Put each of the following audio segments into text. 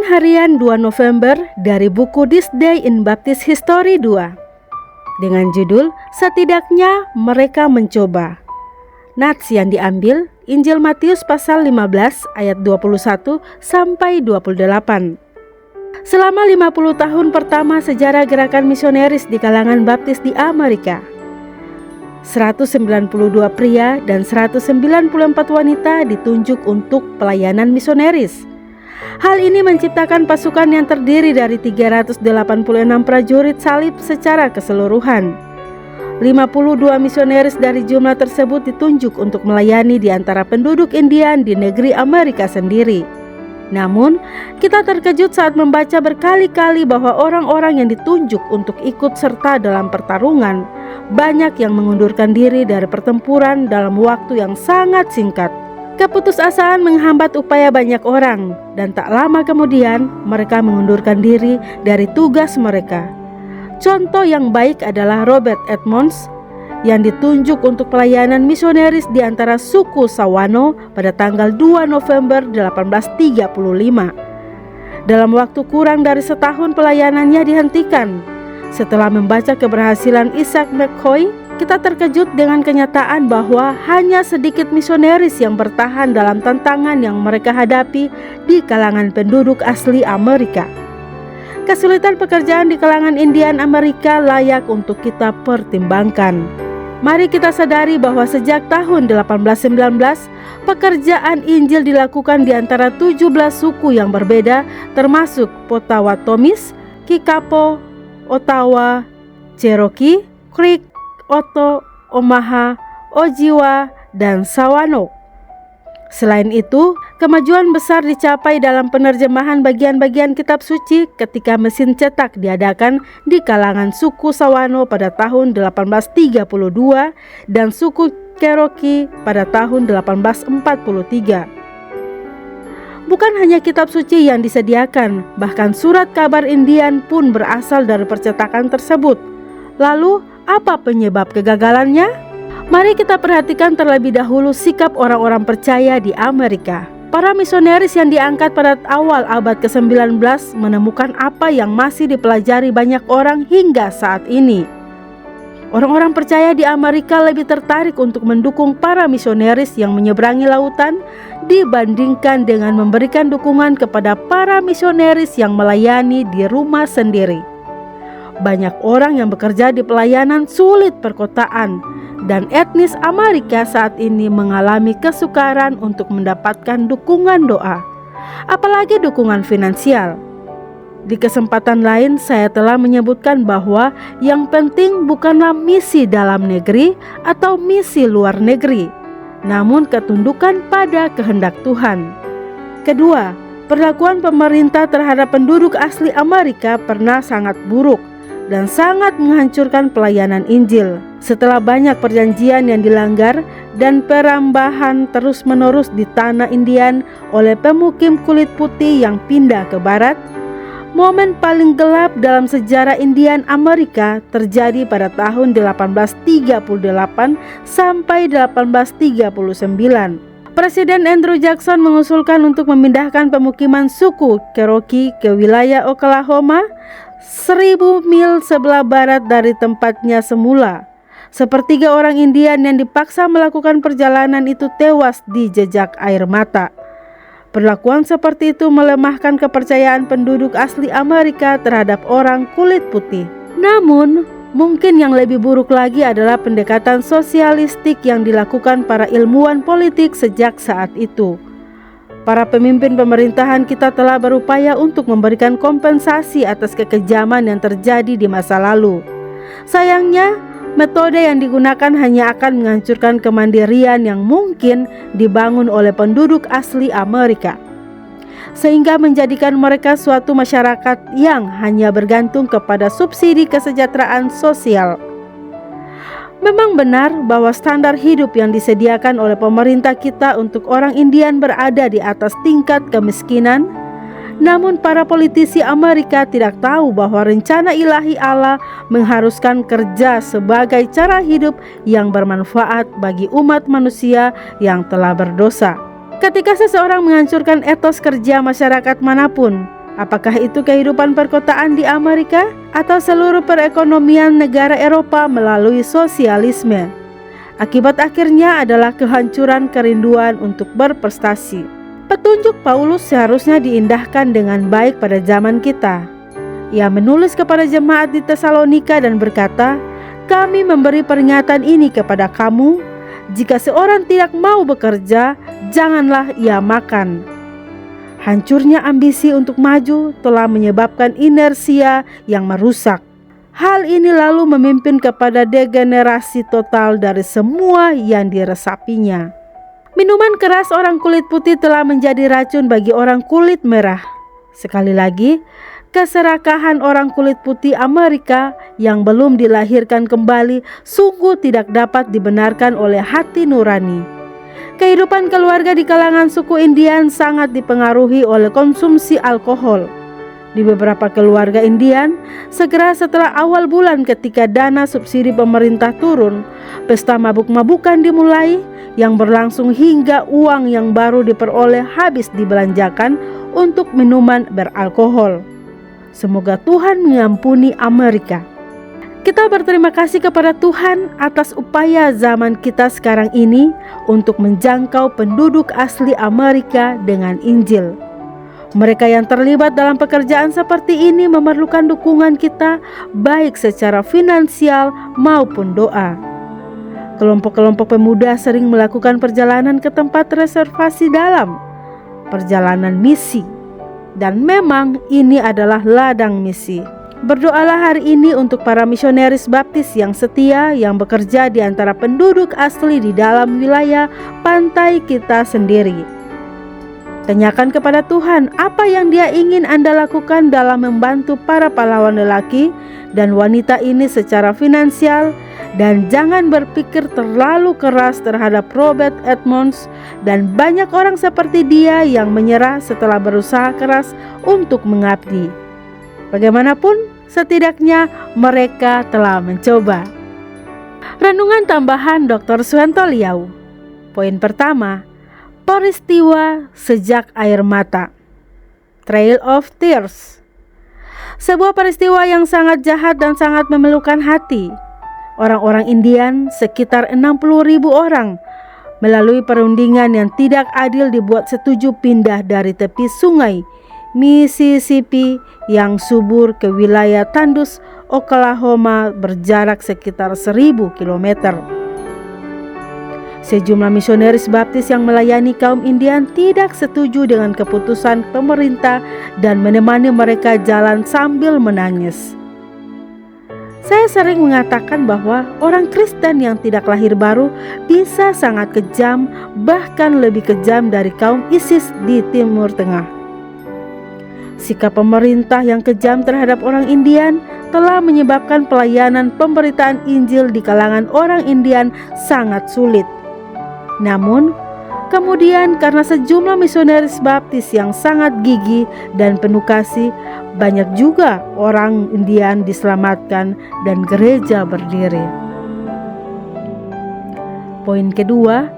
Renungan Harian 2 November dari buku This Day in Baptist History 2 dengan judul Setidaknya Mereka Mencoba. Nats yang diambil Injil Matius pasal 15 ayat 21 sampai 28. Selama 50 tahun pertama sejarah gerakan misioneris di kalangan baptis di Amerika, 192 pria dan 194 wanita ditunjuk untuk pelayanan misioneris. Hal ini menciptakan pasukan yang terdiri dari 386 prajurit salib secara keseluruhan. 52 misioneris dari jumlah tersebut ditunjuk untuk melayani di antara penduduk Indian di negeri Amerika sendiri. Namun, kita terkejut saat membaca berkali-kali bahwa orang-orang yang ditunjuk untuk ikut serta dalam pertarungan banyak yang mengundurkan diri dari pertempuran dalam waktu yang sangat singkat. Keputusasaan menghambat upaya banyak orang, dan tak lama kemudian mereka mengundurkan diri dari tugas mereka. Contoh yang baik adalah Robert Edmonds yang ditunjuk untuk pelayanan misioneris di antara suku Sawano pada tanggal 2 November 1835. Dalam waktu kurang dari setahun pelayanannya dihentikan. Setelah membaca keberhasilan Isaac McCoy, kita terkejut dengan kenyataan bahwa hanya sedikit misioneris yang bertahan dalam tantangan yang mereka hadapi di kalangan penduduk asli Amerika. Kesulitan pekerjaan di kalangan Indian Amerika layak untuk kita pertimbangkan. Mari kita sadari bahwa sejak tahun 1819, pekerjaan Injil dilakukan di antara 17 suku yang berbeda, termasuk Potawatomis, Kikapo, Ottawa, Cherokee, Creek, Oto, Omaha, Ojibwa, dan Sawano. Selain itu, kemajuan besar dicapai dalam penerjemahan bagian-bagian kitab suci ketika mesin cetak diadakan di kalangan suku Sawano pada tahun 1832 dan suku Cherokee pada tahun 1843. Bukan hanya kitab suci yang disediakan, bahkan surat kabar Indian pun berasal dari percetakan tersebut. Lalu, apa penyebab kegagalannya? Mari kita perhatikan terlebih dahulu sikap orang-orang percaya di Amerika. Para misioneris yang diangkat pada awal abad ke-19 menemukan apa yang masih dipelajari banyak orang hingga saat ini. Orang-orang percaya di Amerika lebih tertarik untuk mendukung para misioneris yang menyeberangi lautan dibandingkan dengan memberikan dukungan kepada para misioneris yang melayani di rumah sendiri. Banyak orang yang bekerja di pelayanan sulit perkotaan, dan etnis Amerika saat ini mengalami kesukaran untuk mendapatkan dukungan doa, apalagi dukungan finansial. Di kesempatan lain saya telah menyebutkan bahwa yang penting bukanlah misi dalam negeri atau misi luar negeri, namun ketundukan pada kehendak Tuhan. Kedua, perlakuan pemerintah terhadap penduduk asli Amerika pernah sangat buruk dan sangat menghancurkan pelayanan Injil. Setelah banyak perjanjian yang dilanggar dan perambahan terus-menerus di tanah Indian oleh pemukim kulit putih yang pindah ke barat, momen paling gelap dalam sejarah Indian Amerika terjadi pada tahun 1838 sampai 1839. Presiden Andrew Jackson mengusulkan untuk memindahkan pemukiman suku Cherokee ke wilayah Oklahoma, 1000 mil sebelah barat dari tempatnya semula. Sepertiga orang Indian yang dipaksa melakukan perjalanan itu tewas di jejak air mata. Perlakuan seperti itu melemahkan kepercayaan penduduk asli Amerika terhadap orang kulit putih. Namun, mungkin yang lebih buruk lagi adalah pendekatan sosialistik yang dilakukan para ilmuwan politik sejak saat itu. Para pemimpin pemerintahan kita telah berupaya untuk memberikan kompensasi atas kekejaman yang terjadi di masa lalu. Sayangnya, metode yang digunakan hanya akan menghancurkan kemandirian yang mungkin dibangun oleh penduduk asli Amerika, sehingga menjadikan mereka suatu masyarakat yang hanya bergantung kepada subsidi kesejahteraan sosial. Memang benar bahwa standar hidup yang disediakan oleh pemerintah kita untuk orang Indian berada di atas tingkat kemiskinan. Namun para politisi Amerika tidak tahu bahwa rencana ilahi Allah mengharuskan kerja sebagai cara hidup yang bermanfaat bagi umat manusia yang telah berdosa. Ketika seseorang menghancurkan etos kerja masyarakat manapun, Apakah itu kehidupan perkotaan di Amerika atau seluruh perekonomian negara Eropa melalui sosialisme? Akibat akhirnya adalah kehancuran kerinduan untuk berprestasi. Petunjuk Paulus seharusnya diindahkan dengan baik pada zaman kita. Ia menulis kepada jemaat di Tesalonika dan berkata, "Kami memberi peringatan ini kepada kamu, jika seorang tidak mau bekerja, janganlah ia makan." Hancurnya ambisi untuk maju telah menyebabkan inersia yang merusak. Hal ini lalu memimpin kepada degenerasi total dari semua yang diresapinya. Minuman keras orang kulit putih telah menjadi racun bagi orang kulit merah. Sekali lagi, keserakahan orang kulit putih Amerika yang belum dilahirkan kembali sungguh tidak dapat dibenarkan oleh hati nurani. Kehidupan keluarga di kalangan suku Indian sangat dipengaruhi oleh konsumsi alkohol. Di beberapa keluarga Indian, segera setelah awal bulan ketika dana subsidi pemerintah turun, pesta mabuk-mabukan dimulai yang berlangsung hingga uang yang baru diperoleh habis dibelanjakan untuk minuman beralkohol. Semoga Tuhan mengampuni Amerika. Kita berterima kasih kepada Tuhan atas upaya zaman kita sekarang ini untuk menjangkau penduduk asli Amerika dengan Injil. Mereka yang terlibat dalam pekerjaan seperti ini memerlukan dukungan kita baik secara finansial maupun doa. Kelompok-kelompok pemuda sering melakukan perjalanan ke tempat reservasi dalam perjalanan misi. Dan memang ini adalah ladang misi. Berdoalah hari ini untuk para misionaris baptis yang setia yang bekerja di antara penduduk asli di dalam wilayah pantai kita sendiri. Tanyakan kepada Tuhan apa yang Dia ingin Anda lakukan dalam membantu para pahlawan lelaki dan wanita ini secara finansial, dan jangan berpikir terlalu keras terhadap Robert Edmonds dan banyak orang seperti dia yang menyerah setelah berusaha keras untuk mengabdi. Bagaimanapun, setidaknya mereka telah mencoba. Renungan tambahan Dr. Suwanto Liau. Poin pertama, peristiwa sejak air mata. Trail of Tears. Sebuah peristiwa yang sangat jahat dan sangat memilukan hati. Orang-orang Indian, sekitar 60.000 orang, melalui perundingan yang tidak adil dibuat setuju pindah dari tepi sungai Mississippi yang subur ke wilayah tandus Oklahoma berjarak sekitar 1.000 km. Sejumlah misionaris baptis yang melayani kaum Indian tidak setuju dengan keputusan pemerintah dan menemani mereka jalan sambil menangis. Saya sering mengatakan bahwa orang Kristen yang tidak lahir baru bisa sangat kejam, bahkan lebih kejam dari kaum ISIS di Timur Tengah. Sikap pemerintah yang kejam terhadap orang Indian telah menyebabkan pelayanan pemberitaan Injil di kalangan orang Indian sangat sulit. Namun, kemudian karena sejumlah misionaris baptis yang sangat gigih dan penuh kasih, banyak juga orang Indian diselamatkan dan gereja berdiri. Poin kedua,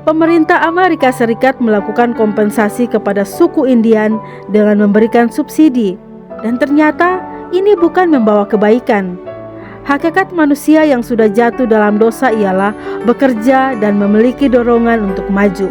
pemerintah Amerika Serikat melakukan kompensasi kepada suku Indian dengan memberikan subsidi, dan ternyata ini bukan membawa kebaikan. Hakikat manusia yang sudah jatuh dalam dosa ialah bekerja dan memiliki dorongan untuk maju.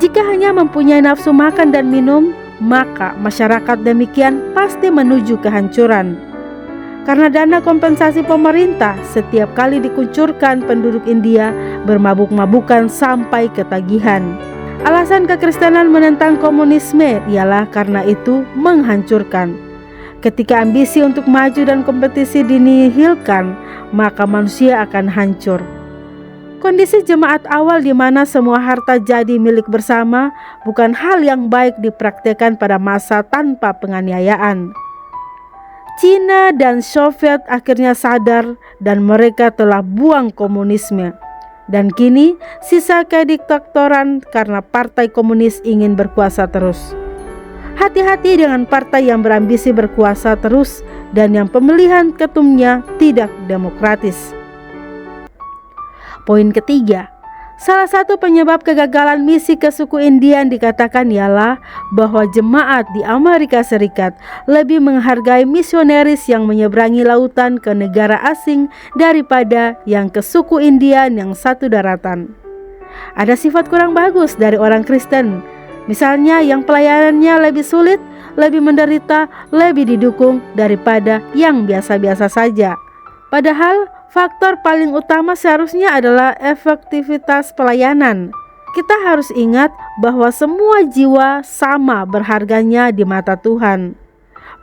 Jika hanya mempunyai nafsu makan dan minum, maka masyarakat demikian pasti menuju kehancuran. Karena dana kompensasi pemerintah setiap kali dikucurkan, penduduk India bermabuk-mabukan sampai ketagihan. Alasan kekristenan menentang komunisme ialah karena itu menghancurkan. Ketika ambisi untuk maju dan kompetisi dinihilkan, maka manusia akan hancur. Kondisi jemaat awal di mana semua harta jadi milik bersama bukan hal yang baik dipraktikkan pada masa tanpa penganiayaan. Cina dan Soviet akhirnya sadar dan mereka telah buang komunisme. Dan kini sisa kediktatoran karena partai komunis ingin berkuasa terus. Hati-hati dengan partai yang berambisi berkuasa terus dan yang pemilihan ketumnya tidak demokratis. Poin ketiga, Salah satu penyebab kegagalan misi ke suku Indian dikatakan ialah bahwa jemaat di Amerika Serikat lebih menghargai misionaris yang menyeberangi lautan ke negara asing daripada yang ke suku Indian yang satu daratan. Ada sifat kurang bagus dari orang Kristen, misalnya yang pelayanannya lebih sulit, lebih menderita, lebih didukung daripada yang biasa-biasa saja. Padahal faktor paling utama seharusnya adalah efektivitas pelayanan. Kita harus ingat bahwa semua jiwa sama berharganya di mata Tuhan.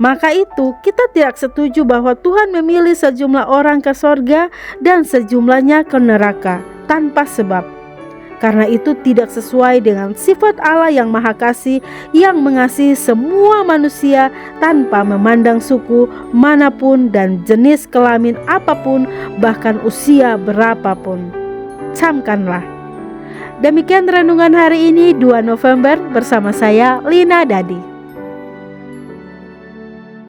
Maka itu kita tidak setuju bahwa Tuhan memilih sejumlah orang ke sorga dan sejumlahnya ke neraka tanpa sebab. Karena itu tidak sesuai dengan sifat Allah yang Maha Kasih, yang mengasihi semua manusia tanpa memandang suku manapun dan jenis kelamin apapun, bahkan usia berapapun. Camkanlah. Demikian renungan hari ini 2 November bersama saya Lina Dadi.